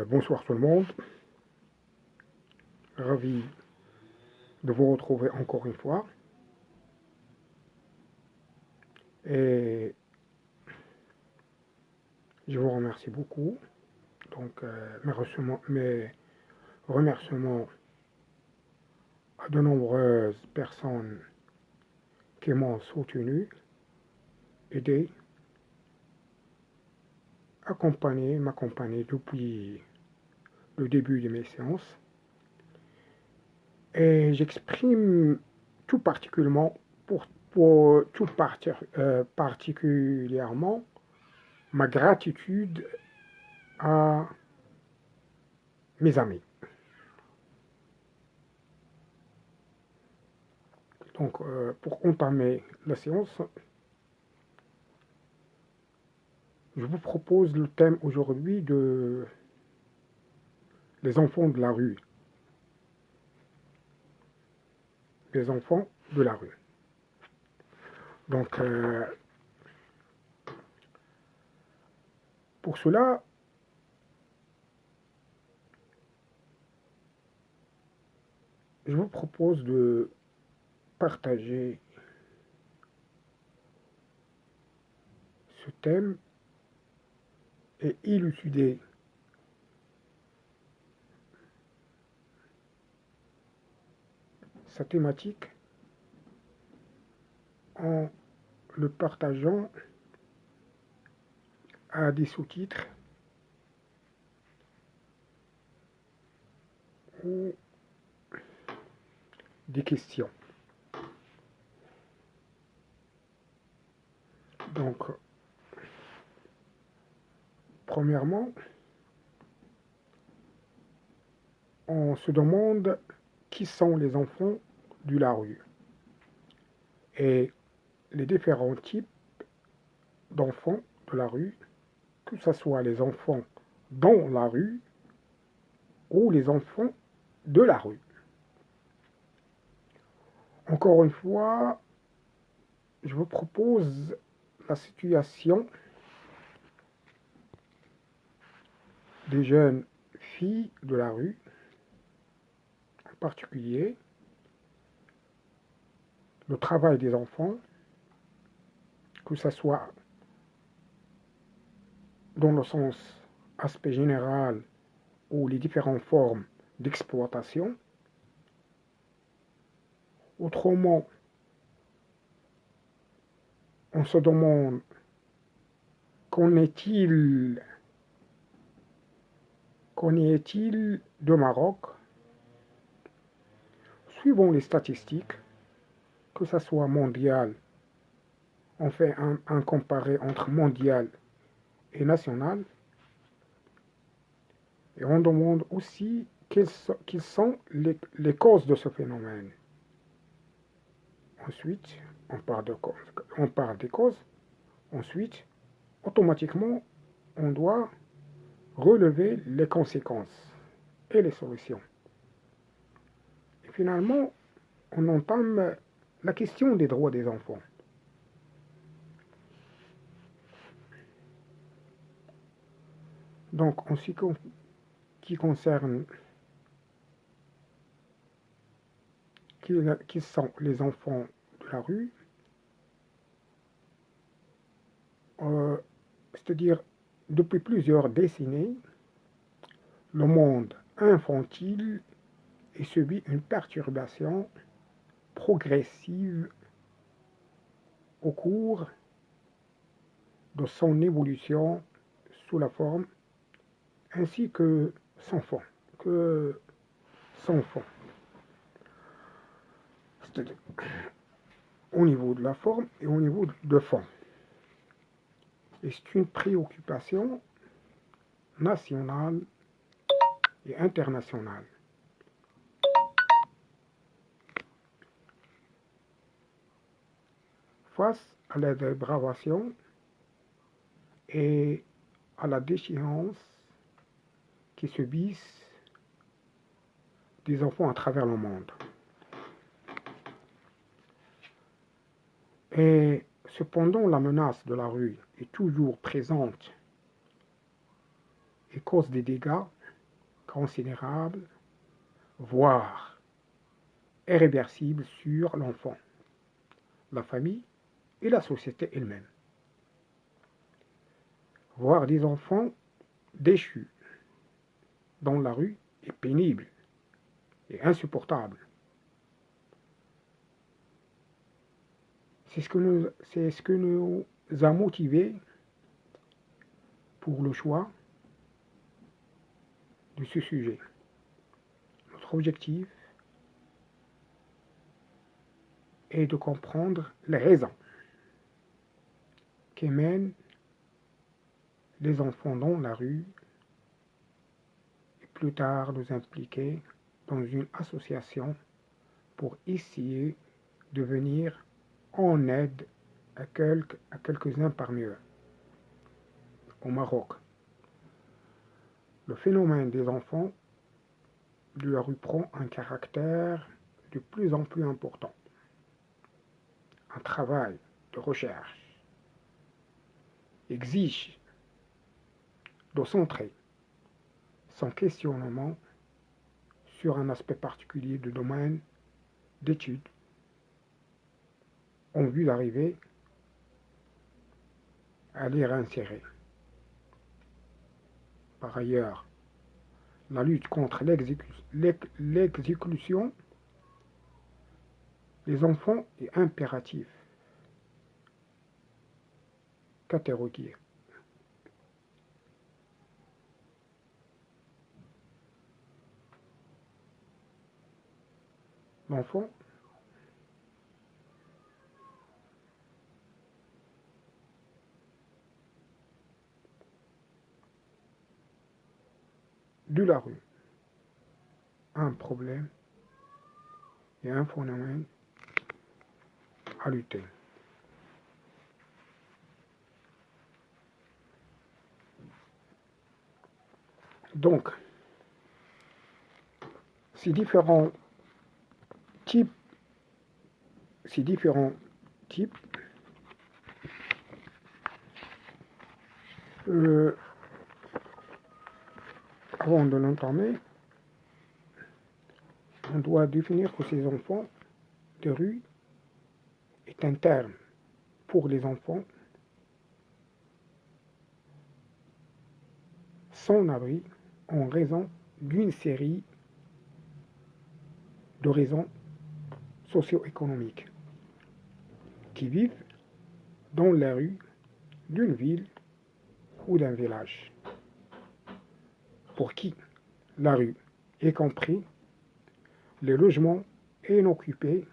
Bonsoir tout le monde, ravi de vous retrouver encore une fois. Et je vous remercie beaucoup. Donc mes remerciements à de nombreuses personnes qui m'ont soutenu, aidé, m'accompagné depuis le début de mes séances. Et j'exprime tout particulièrement particulièrement ma gratitude à mes amis. Donc, pour entamer la séance, je vous propose le thème aujourd'hui de les enfants de la rue. Les enfants de la rue. Donc, pour cela, je vous propose de partager ce thème et élucider sa thématique en le partageant à des sous-titres ou des questions. Donc, premièrement, on se demande qui sont les enfants de la rue et les différents types d'enfants de la rue, que ce soit les enfants dans la rue ou les enfants de la rue. Encore une fois, je vous propose la situation des jeunes filles de la rue, en particulier le travail des enfants, que ce soit dans le sens aspect général ou les différentes formes d'exploitation. Autrement, on se demande qu'en est-il de Maroc, suivant les statistiques, que ce soit mondial, on fait un comparé entre mondial et national, et on demande aussi quelles sont les causes de ce phénomène. Ensuite, on parle des causes. Ensuite, automatiquement, on doit relever les conséquences et les solutions. Et finalement, on entame la question des droits des enfants. Donc, en ce qui concerne qui sont les enfants de la rue, c'est-à-dire depuis plusieurs décennies, le monde infantile est subi une perturbation progressive au cours de son évolution sous la forme ainsi que son fond. C'est-à-dire au niveau de la forme et au niveau de fond. Et c'est une préoccupation nationale et internationale. Face à la dépravation et à la déchéance qui subissent des enfants à travers le monde. Et cependant, la menace de la rue est toujours présente et cause des dégâts considérable, voire irréversible sur l'enfant, la famille et la société elle-même. Voir des enfants déchus dans la rue est pénible et insupportable. C'est ce que nous a motivés pour le choix de ce sujet. Notre objectif est de comprendre les raisons qui mènent les enfants dans la rue et plus tard nous impliquer dans une association pour essayer de venir en aide à quelques-uns parmi eux. Au Maroc, le phénomène des enfants de la rue prend un caractère de plus en plus important. Un travail de recherche exige de centrer son questionnement sur un aspect particulier du domaine d'études en vue d'arriver à les réinsérer. Par ailleurs, la lutte contre l'exécution des enfants est impérative. Catégorie. L'enfant de la rue a un problème et un phénomène à lutter. Donc, ces différents types, avant de l'entamer, on doit définir que ces enfants de rue est un terme pour les enfants sans abri en raison d'une série de raisons socio-économiques qui vivent dans la rue d'une ville ou d'un village, pour qui la rue, y compris les logements inoccupés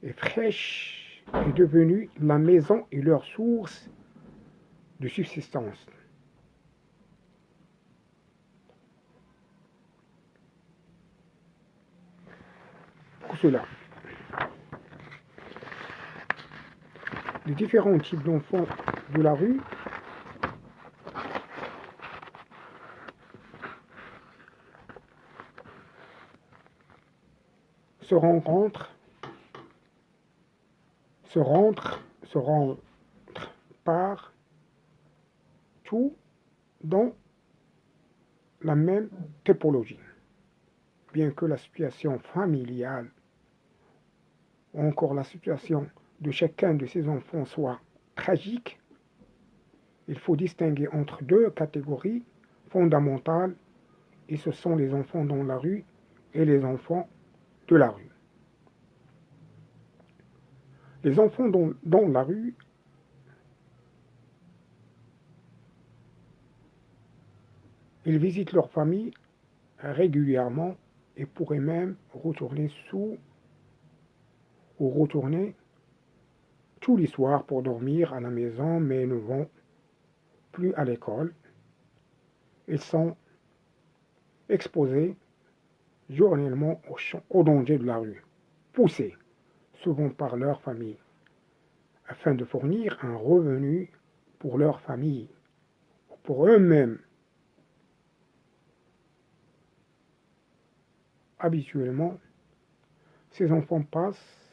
et fraîches, est devenue la maison et leur source de subsistance. Pour cela, les différents types d'enfants de la rue se rencontrent par tout dans la même typologie. Bien que la situation familiale ou encore la situation de chacun de ces enfants soit tragique, il faut distinguer entre deux catégories fondamentales, et ce sont les enfants dans la rue et les enfants de la rue. Les enfants dans la rue ils visitent leur famille régulièrement et pourraient même retourner tous les soirs pour dormir à la maison, mais ne vont plus à l'école. Ils sont exposés journellement au danger de la rue, poussés souvent par leur famille, afin de fournir un revenu pour leur famille, ou pour eux-mêmes. Habituellement, ces enfants passent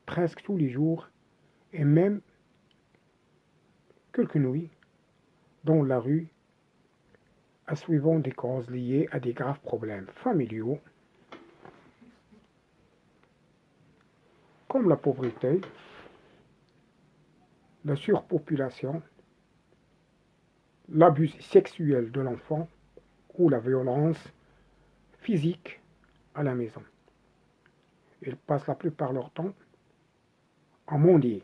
presque tous les jours et même quelques nuits dans la rue à suivant des causes liées à des graves problèmes familiaux comme la pauvreté, la surpopulation, l'abus sexuel de l'enfant ou la violence physique à la maison. Ils passent la plupart de leur temps à mendier,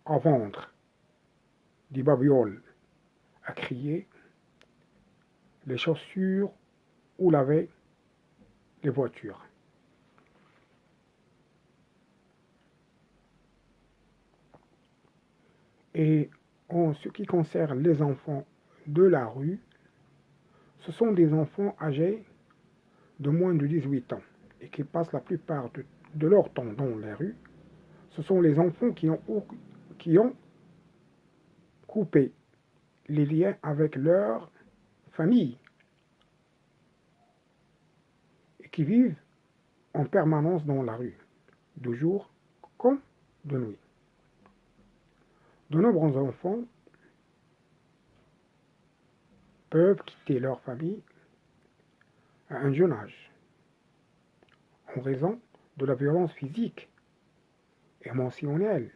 à vendre des babioles, à crier, les chaussures ou laver les voitures. Et en ce qui concerne les enfants de la rue, ce sont des enfants âgés de moins de 18 ans et qui passent la plupart de leur temps dans les rues. Ce sont les enfants qui ont coupé les liens avec leur famille et qui vivent en permanence dans la rue, de jour comme de nuit. De nombreux enfants peuvent quitter leur famille à un jeune âge en raison de la violence physique, émotionnelle.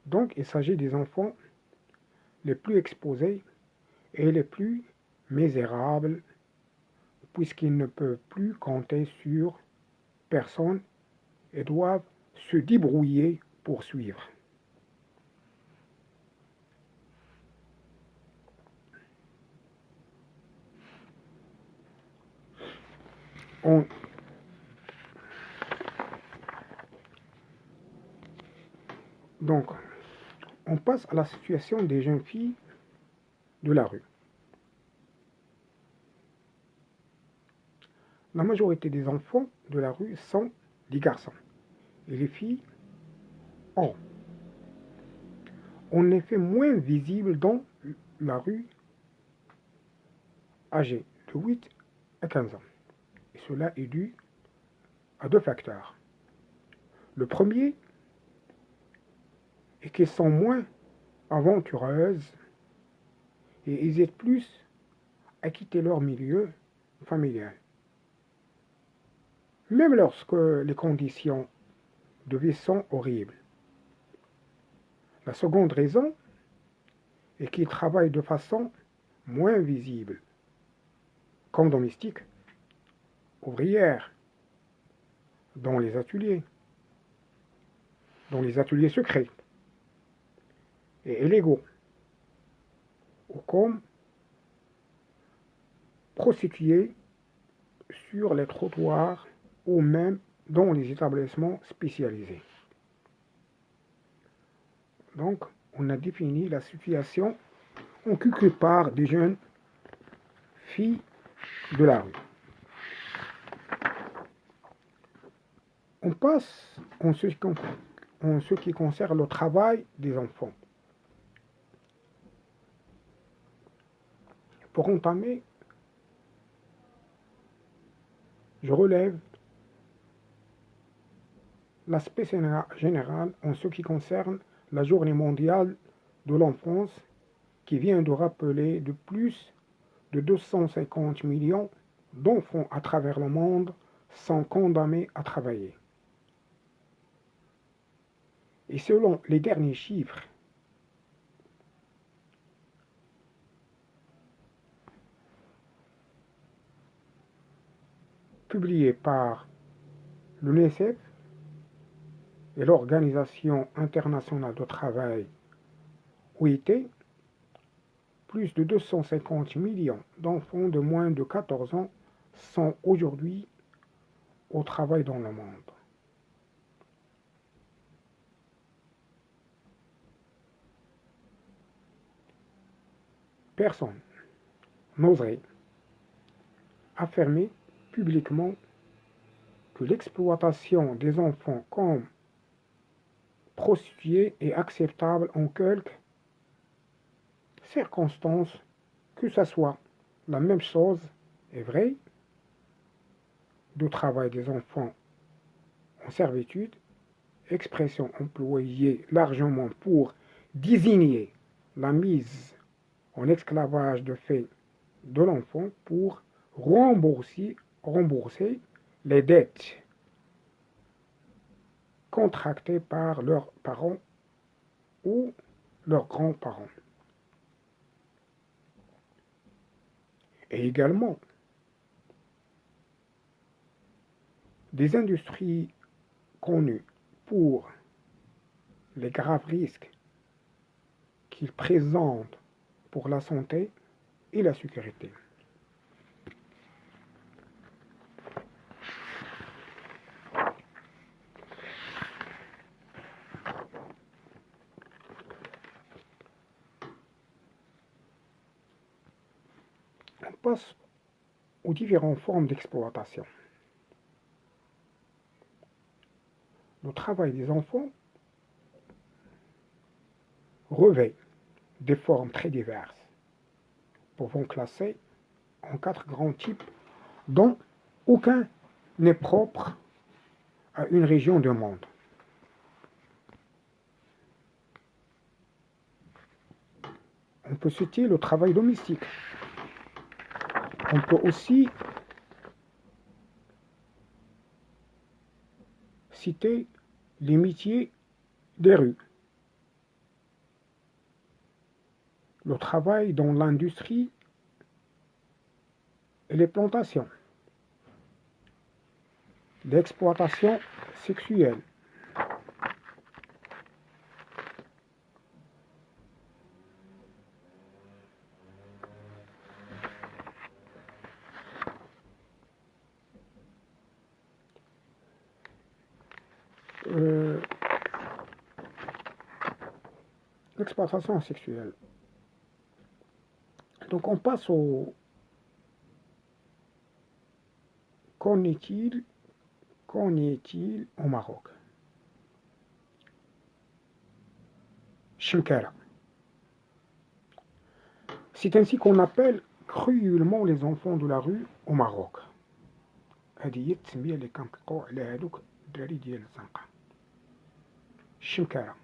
Donc il s'agit des enfants les plus exposés et les plus misérables puisqu'ils ne peuvent plus compter sur personne et doivent se débrouiller pour suivre. On, donc, on passe à la situation des jeunes filles de la rue. La majorité des enfants de la rue sont des garçons et les filles ont en effet moins visibles dans la rue âgés de 8 à 15 ans. Et cela est dû à deux facteurs. Le premier est qu'elles sont moins aventureuses et hésitent plus à quitter leur milieu familial. Même lorsque les conditions de vie sont horribles. La seconde raison est qu'ils travaillent de façon moins visible, comme domestiques, ouvrières, dans les ateliers secrets et illégaux, ou comme prostituées sur les trottoirs ou même dans les établissements spécialisés. Donc, on a défini la situation occupée par des jeunes filles de la rue. On passe en ce qui concerne le travail des enfants. Pour entamer, je relève l'aspect général en ce qui concerne la Journée mondiale de l'enfance qui vient de rappeler de plus de 250 millions d'enfants à travers le monde sont condamnés à travailler. Et selon les derniers chiffres publiés par l'UNICEF et l'Organisation internationale du travail, OIT, plus de 250 millions d'enfants de moins de 14 ans sont aujourd'hui au travail dans le monde. Personne n'oserait affirmer publiquement que l'exploitation des enfants comme prostituées est acceptable en quelque circonstances que ce soit. La même chose est vraie du travail des enfants en servitude, expression employée largement pour désigner la mise en esclavage de fait de l'enfant pour rembourser les dettes contractées par leurs parents ou leurs grands-parents. Et également, des industries connues pour les graves risques qu'ils présentent pour la santé et la sécurité. On passe aux différentes formes d'exploitation. Le travail des enfants revêt des formes très diverses, pouvant classer en 4 grands types dont aucun n'est propre à une région du monde. On peut citer le travail domestique. On peut aussi citer les métiers des rues, le travail dans l'industrie et les plantations, l'exploitation sexuelle, euh, l'exploitation sexuelle. Donc on passe au qu'en est-il au Maroc? Chinkara. C'est ainsi qu'on appelle cruellement les enfants de la rue au Maroc. هذه هي التسمية اللي كنطلقوا على هذوك الدراري ديال الزنقة. Chinkara.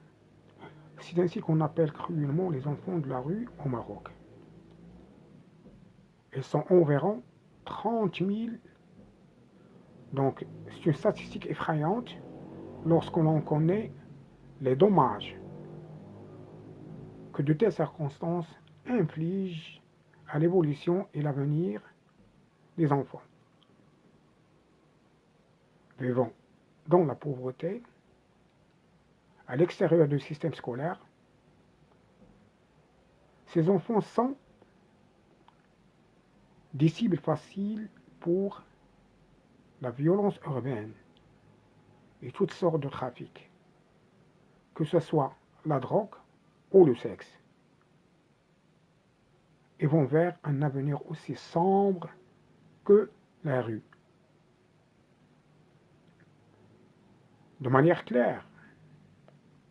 C'est ainsi qu'on appelle cruellement les enfants de la rue au Maroc. Ils sont environ 30 000. Donc, c'est une statistique effrayante lorsque l'on connaît les dommages que de telles circonstances infligent à l'évolution et l'avenir des enfants vivant dans la pauvreté, à l'extérieur du système scolaire. Ces enfants sont des cibles faciles pour la violence urbaine et toutes sortes de trafics, que ce soit la drogue ou le sexe, et vont vers un avenir aussi sombre que la rue. De manière claire,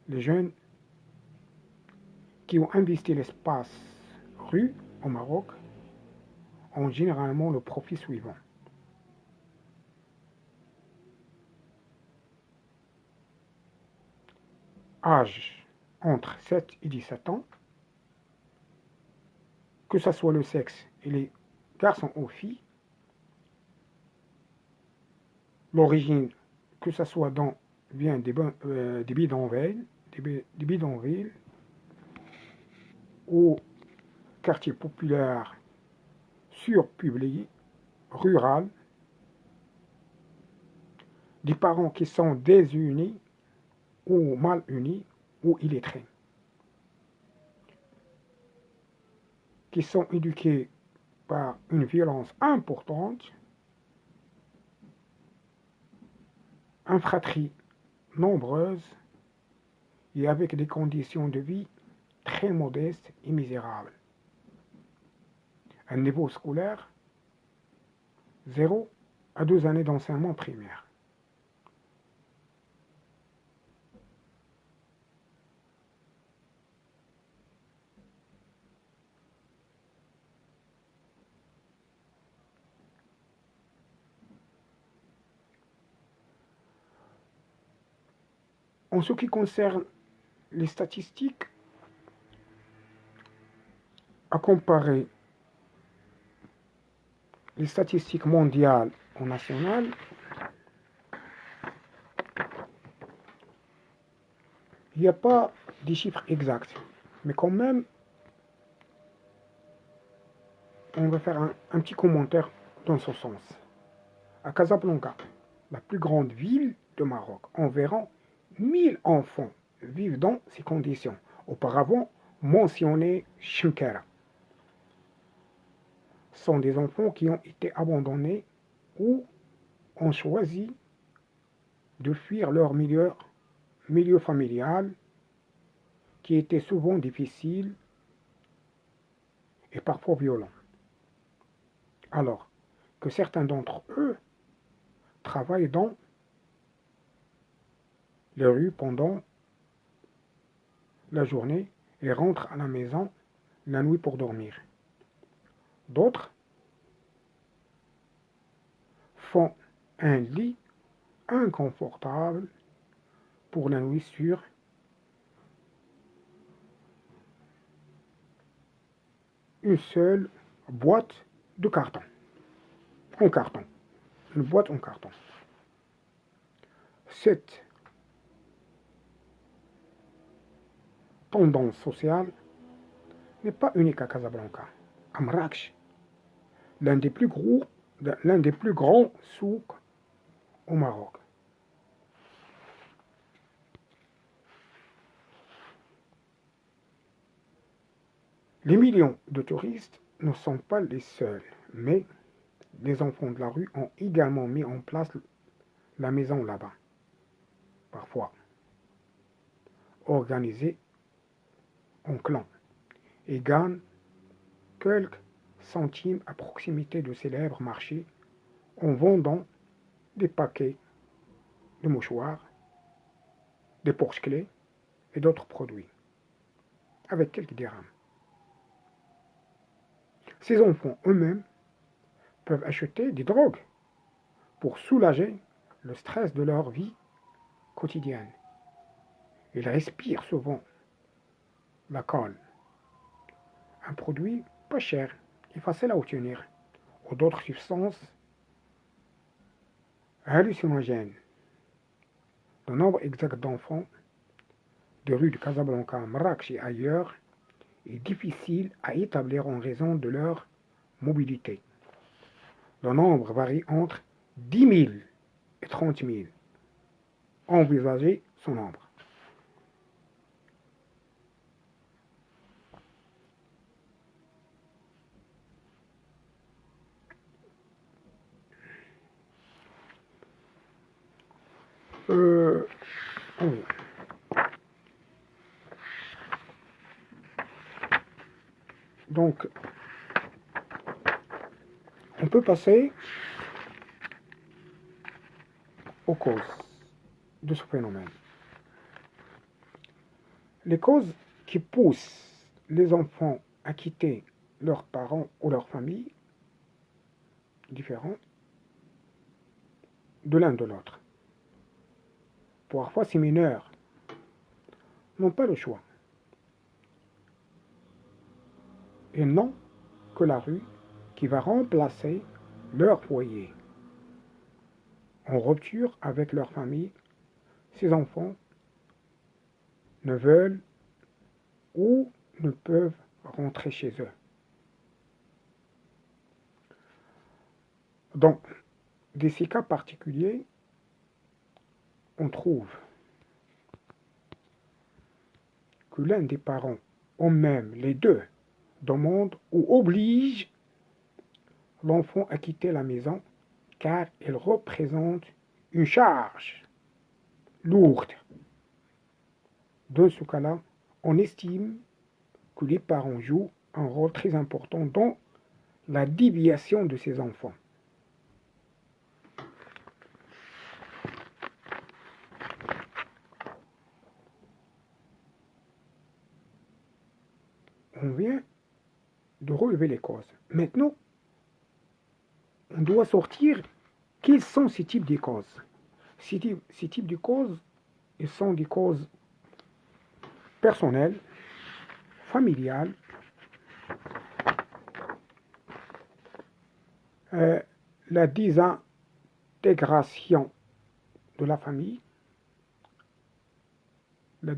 les jeunes qui ont investi l'espace rue au Maroc ont généralement le profil suivant. Âge entre 7 et 17 ans, que ce soit le sexe et les garçons ou filles, l'origine, que ce soit vient des bidonvilles, des bidonvilles ou quartiers populaires surpeuplés, rural, des parents qui sont désunis ou mal unis ou illettrés, qui sont éduqués par une violence importante, une fratrie nombreuse et avec des conditions de vie très modestes et misérables. Un niveau scolaire 0 à 2 années d'enseignement primaire. En ce qui concerne les statistiques, à comparer les statistiques mondiales ou nationales, il n'y a pas des chiffres exacts. Mais quand même, on va faire un petit commentaire dans ce sens. À Casablanca, la plus grande ville de Maroc, environ 1000 enfants vivent dans ces conditions. Auparavant mentionné Chinkara. Sont des enfants qui ont été abandonnés ou ont choisi de fuir leur milieu familial qui était souvent difficile et parfois violent. Alors que certains d'entre eux travaillent dans les rues pendant la journée et rentrent à la maison la nuit pour dormir. D'autres font un lit inconfortable pour la nuit sur une seule boîte de carton. En carton. Une boîte en carton. Cette tendance sociale n'est pas unique à Casablanca. À Marrakech, l'un des plus grands souks au Maroc. Les millions de touristes ne sont pas les seuls, mais les enfants de la rue ont également mis en place la maison là-bas, parfois organisée en clans, et gagnent quelques centimes à proximité de célèbres marchés en vendant des paquets de mouchoirs, des porte-clés et d'autres produits, avec quelques dirhams. Ces enfants eux-mêmes peuvent acheter des drogues pour soulager le stress de leur vie quotidienne. Ils respirent souvent la colle, un produit pas cher et facile à obtenir, ou d'autres substances hallucinogènes. Le nombre exact d'enfants de rue de Casablanca, Marrakech et ailleurs est difficile à établir en raison de leur mobilité. Le nombre varie entre 10 000 et 30 000. Envisagez son nombre. Oui. Donc, on peut passer aux causes de ce phénomène. Les causes qui poussent les enfants à quitter leurs parents ou leur famille différents de l'un de l'autre. Parfois, ces mineurs n'ont pas le choix. Et non que la rue qui va remplacer leur foyer. En rupture avec leur famille, ces enfants ne veulent ou ne peuvent rentrer chez eux. Dans ces cas particuliers, on trouve que l'un des parents, ou même les deux, demande ou oblige l'enfant à quitter la maison car il représente une charge lourde. Dans ce cas-là, on estime que les parents jouent un rôle très important dans la déviation de ces enfants. On vient de relever les causes. Maintenant, on doit sortir quels sont ces types de causes. Ces types de causes, ils sont des causes personnelles, familiales, Euh, la désintégration de la famille, la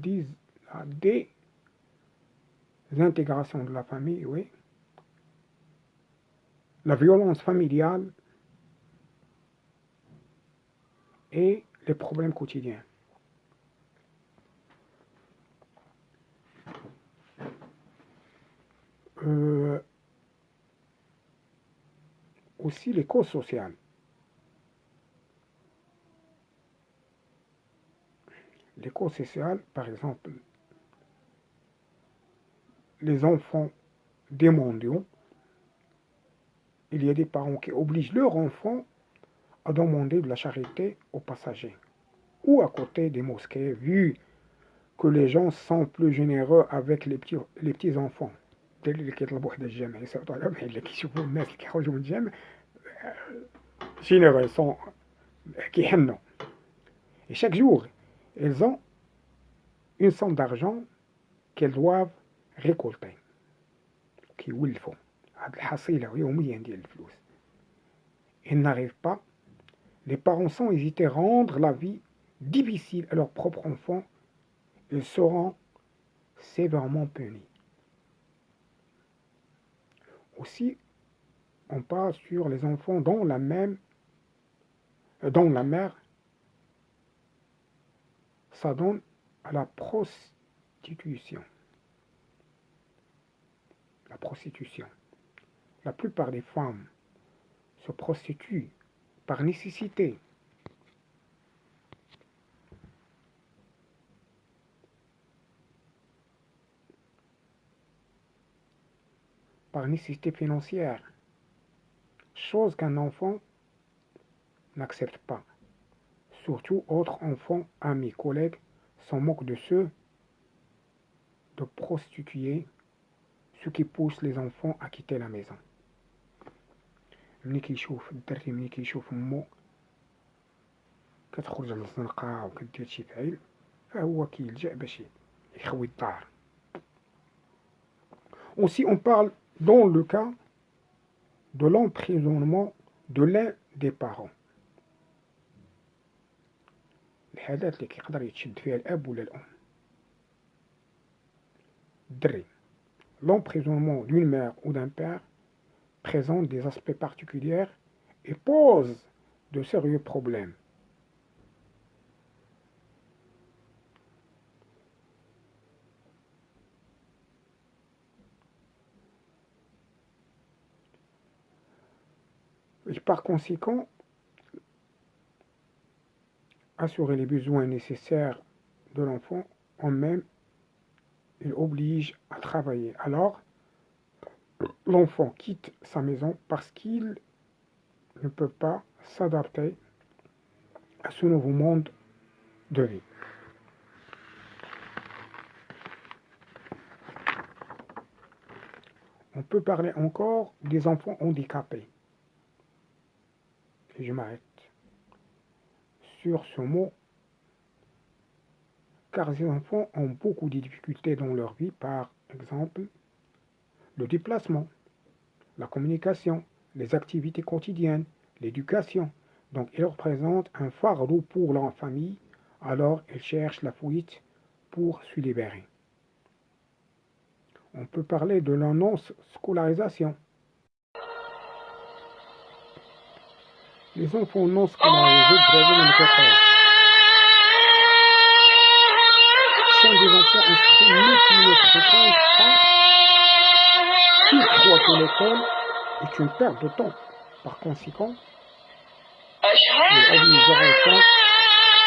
désintégration de la famille, oui, la violence familiale et les problèmes quotidiens. Euh, aussi les causes sociales. Les causes sociales, par exemple, les enfants des mondiaux, il y a des parents qui obligent leurs enfants à demander de la charité aux passagers. Ou à côté des mosquées, vu que les gens sont plus généreux avec les petits enfants. اللي كيطلبوا حدا الجامع يسعطوا عليهم اللي كيشوفوا الناس اللي كيخرجوا من الجامع généreux sont كيحنوا. Et chaque jour, ils ont une somme d'argent qu'elles doivent récolter. كيولفوا هاد الحصيلة يوميا ديال الفلوس. Ils n'arrivent pas. Les parents sans hésiter rendre la vie difficile à leurs propres enfants. Ils seront sévèrement punis. Aussi, on parle sur les enfants dont la mère s'adonne à la prostitution. La prostitution. La plupart des femmes se prostituent par nécessité. Par nécessité financière. Chose qu'un enfant n'accepte pas. Surtout autres enfants, amis, collègues s'en moquent de ceux de prostituer, ce qui pousse les enfants à quitter la maison. ملي كيشوف الدري ملي كيشوف امو كتخرج على الزنقة وكدير شي فعيل فهو كيلجأ باش يخوي الدار. Aussi on parle dans le cas de l'emprisonnement de l'un des parents. الحالات اللي كيقدر يتشد فيها الاب ولا الام. الدري l'emprisonnement d'une mère ou d'un père présente des aspects particuliers et pose de sérieux problèmes. Et par conséquent, assurer les besoins nécessaires de l'enfant en même, il oblige à travailler. Alors, l'enfant quitte sa maison parce qu'il ne peut pas s'adapter à ce nouveau monde de vie. On peut parler encore des enfants handicapés. Et je m'arrête sur ce mot, car ces enfants ont beaucoup de difficultés dans leur vie, par exemple, le déplacement, la communication, les activités quotidiennes, l'éducation. Donc, ils représentent un fardeau pour leur famille, alors ils cherchent la fuite pour se libérer. On peut parler de la non-scolarisation. Les enfants non scolarisés sont des enfants inscrits mais qui ne fréquentent pas, qui croient que l'école est une perte de temps. Par conséquent, ils obligent leurs enfants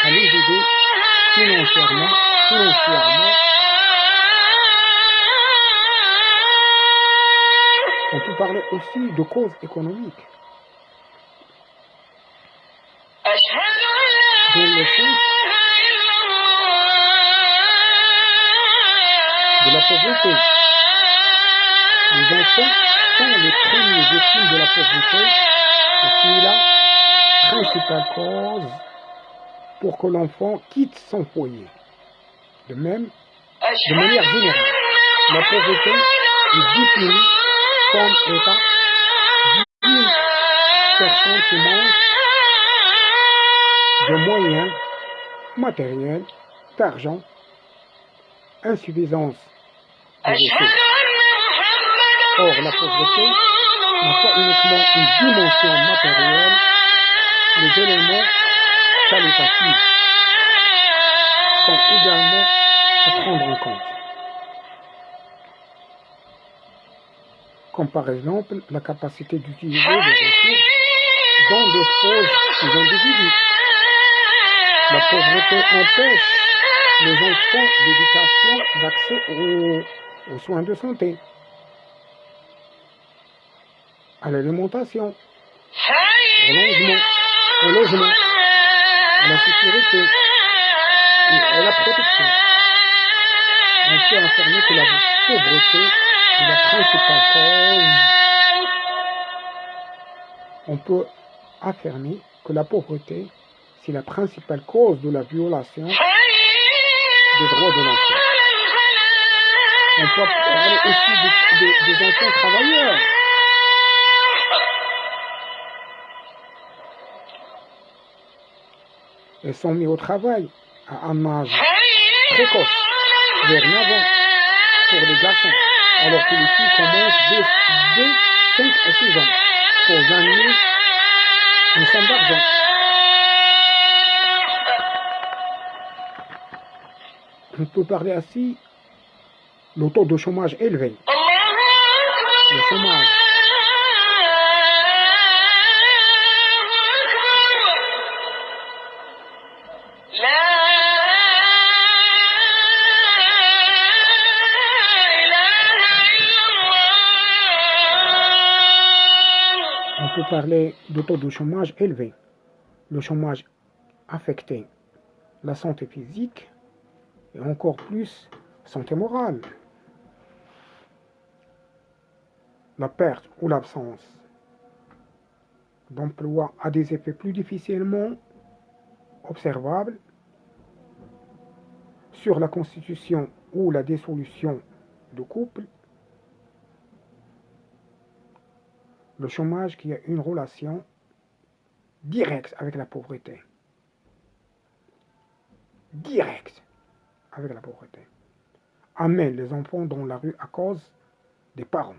à les aider financièrement. On peut parler aussi de causes économiques. Dans le sens de la pauvreté. Les enfants sont les premiers victimes de la pauvreté et qui est la principale cause pour que l'enfant quitte son foyer. De manière générale, la pauvreté est définie comme état d'une personnes qui manquent de moyens matériels, d'argent, insuffisance de ressources. Or, la pauvreté n'a pas uniquement une dimension matérielle, les éléments qualitatifs sont également à prendre en compte. Comme par exemple la capacité d'utiliser les ressources dont disposent les individus. La pauvreté empêche les enfants d'éducation d'accès aux soins de santé, à l'alimentation, au logement, à la sécurité et à la protection. On peut affirmer que la pauvreté est la principale cause. On peut affirmer que la pauvreté, c'est la principale cause de la violation des droits de l'enfant. On peut parler aussi des enfants travailleurs. Ils sont mis au travail à un âge précoce, vers 9 ans pour les garçons, alors que les filles commencent dès 5 à 6 ans pour gagner une somme d'argent. On peut parler ainsi le taux de chômage élevé. Le chômage. On peut parler de taux de chômage élevé. Le chômage affecté la santé physique et encore plus santé morale. La perte ou l'absence d'emploi a des effets plus difficilement observables sur la constitution ou la dissolution de couple. Le chômage qui a une relation directe avec la pauvreté. Directe avec la pauvreté. Amène les enfants dans la rue à cause des parents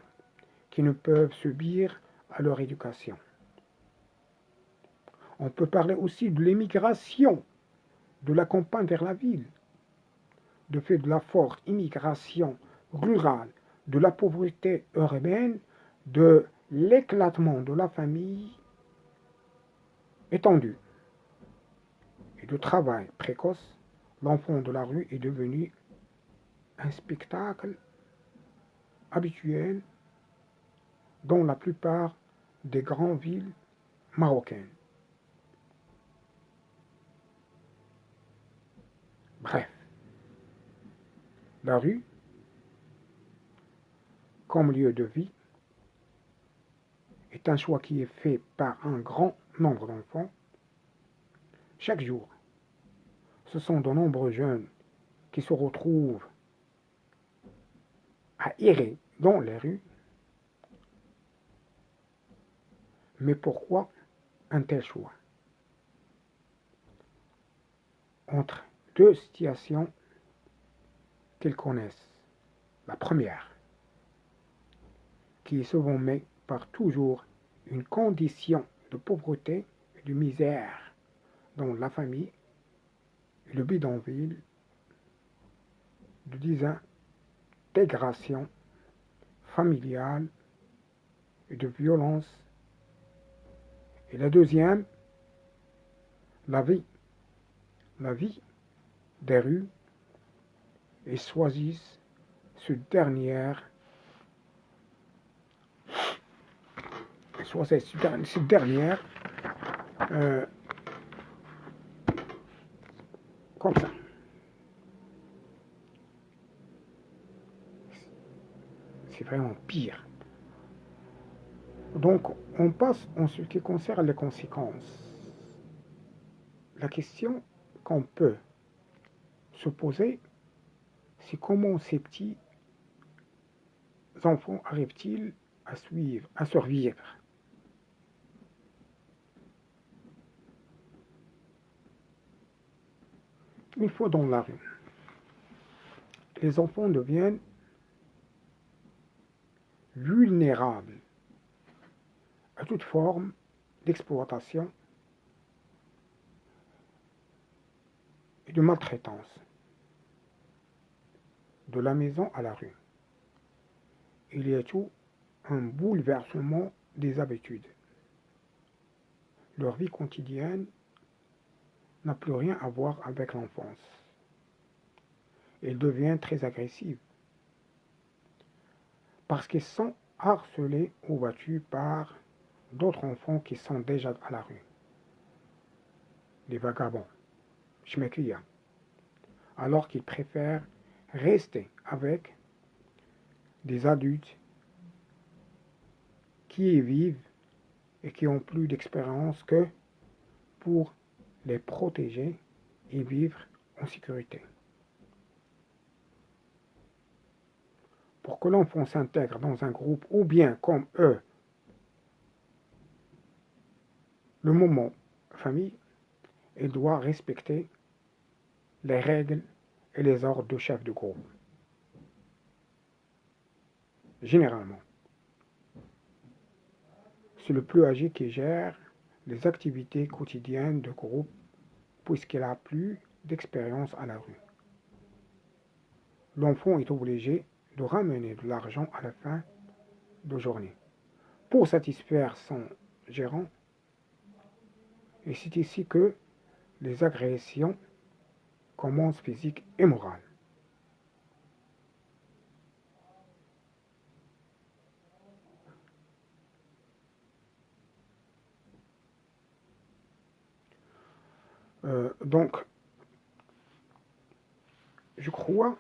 qui ne peuvent subir à leur éducation. On peut parler aussi de l'émigration de la campagne vers la ville, de fait de la forte immigration rurale, de la pauvreté urbaine, de l'éclatement de la famille étendue et de travail précoce. L'enfant de la rue est devenu un spectacle habituel dans la plupart des grandes villes marocaines. Bref, la rue, comme lieu de vie, est un choix qui est fait par un grand nombre d'enfants. Chaque jour, ce sont de nombreux jeunes qui se retrouvent à errer dans les rues. Mais pourquoi un tel choix? Entre deux situations qu'ils connaissent. La première, qui est souvent mise par toujours une condition de pauvreté et de misère dans la famille, et le bidonville, de désintégration familiale et de violence. Et la deuxième, la vie des rues, et choisissent cette dernière comme ça. C'est vraiment pire. Donc, on passe en ce qui concerne les conséquences. La question qu'on peut se poser, c'est comment ces petits enfants arrivent-ils à survivre Une fois dans la rue, les enfants deviennent vulnérables à toute forme d'exploitation et de maltraitance, de la maison à la rue. Il y a tout un bouleversement des habitudes. Leur vie quotidienne n'a plus rien à voir avec l'enfance. Elle devient très agressive parce qu'ils sont harcelés ou battus par d'autres enfants qui sont déjà à la rue, des vagabonds, schmecklia, alors qu'ils préfèrent rester avec des adultes qui y vivent et qui ont plus d'expérience que pour les protéger et vivre en sécurité. Pour que l'enfant s'intègre dans un groupe ou bien comme eux, le moment famille, il doit respecter les règles et les ordres de chef de groupe. Généralement, c'est le plus âgé qui gère les activités quotidiennes de groupe puisqu'il a plus d'expérience à la rue. L'enfant est obligé de ramener de l'argent à la fin de journée pour satisfaire son gérant. Et c'est ici que les agressions commencent physiques et morales. Donc, je crois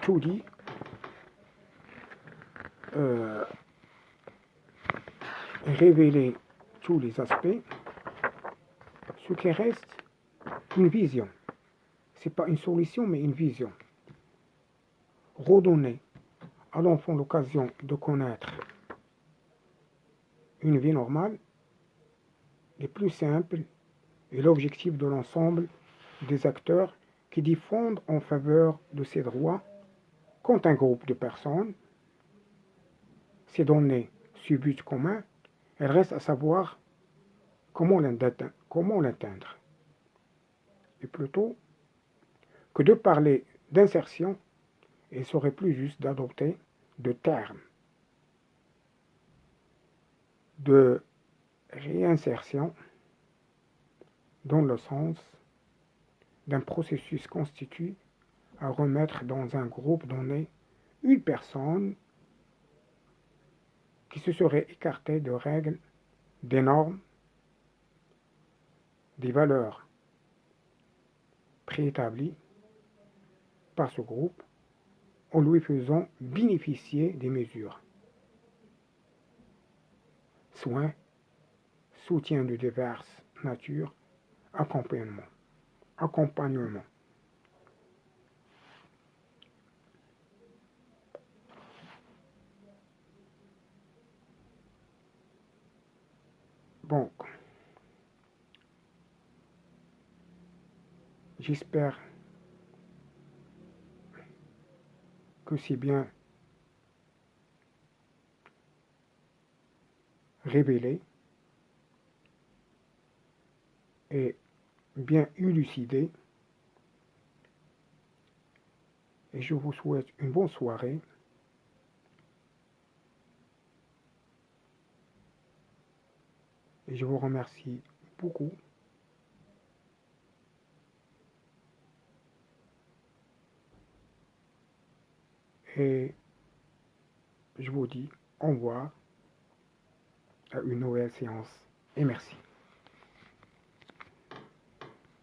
tout dit, euh, révéler tous les aspects, ce qui reste une vision. Ce n'est pas une solution, mais une vision. Redonner à l'enfant l'occasion de connaître une vie normale est plus simple et l'objectif de l'ensemble des acteurs qui défendent en faveur de ces droits quand un groupe de personnes s'est donné ce but commun, il reste à savoir comment l'atteindre. Et plutôt que de parler d'insertion, il serait plus juste d'adopter de termes de réinsertion dans le sens d'un processus constitué à remettre dans un groupe donné une personne qui se serait écartée de règles, des normes, des valeurs préétablies par ce groupe en lui faisant bénéficier des mesures, soins, soutien de diverses natures, accompagnement. Accompagnement. Bon, j'espère que c'est bien révélé et bien élucidé. Et je vous souhaite une bonne soirée. Et je vous remercie beaucoup. Et je vous dis au revoir à une nouvelle séance. Et merci.